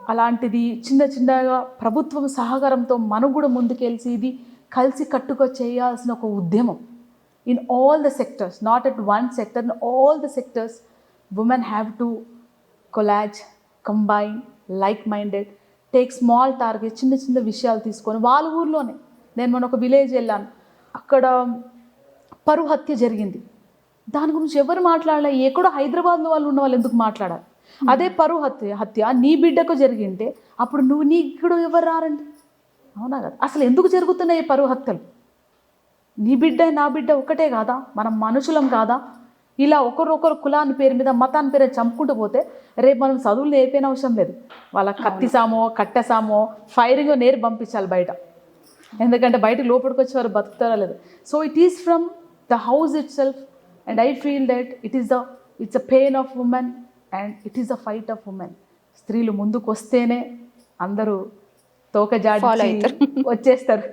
అలాంటిది చిన్న చిన్నగా ప్రభుత్వం సహకారంతో మనం కూడా ముందుకెళ్ళి ఇది కలిసి కట్టుగా చేయాల్సిన ఒక ఉద్యమం. In all the sectors, not at one sector, in all the sectors, women have to collage, combine, like-minded, take small targets, చిన్న చిన్న విషయాలు తీసుకొని వాళ్ళ ఊర్లోనే. నేను మొన్న ఒక విలేజ్ వెళ్ళాను, అక్కడ పరువు హత్య జరిగింది. దాని గురించి ఎవరు మాట్లాడలే. ఎక్కడో హైదరాబాద్లో వాళ్ళు ఉన్న వాళ్ళు ఎందుకు మాట్లాడాలి? అదే పరువు హత్య నీ బిడ్డకు జరిగింటే అప్పుడు నీ ఇక్కడ ఎవరు రారండి? అవునా కదా? అసలు ఎందుకు జరుగుతున్నాయి ఈ పరువు హత్యలు? నీ బిడ్డ నా బిడ్డ ఒకటే కాదా? మనం మనుషులం కాదా? ఇలా ఒకరొకరు కులాన్ని పేరు మీద మతాన్ని పేరు చంపుకుంటూ పోతే రేపు మనం చదువులు నేర్పేన అవసరం లేదు. వాళ్ళకి కత్తిసామో కట్టెసామో ఫైరింగ్ నేర్పు పంపించాలి బయట. ఎందుకంటే బయటకు లోపలికి వచ్చి వారు బతుకుతారా లేదు. So it is from the house it self and I feel that it's a pain of women and it is a fight of women. స్త్రీలు ముందుకు వస్తేనే అందరూ తోక జాడి వచ్చేస్తారు.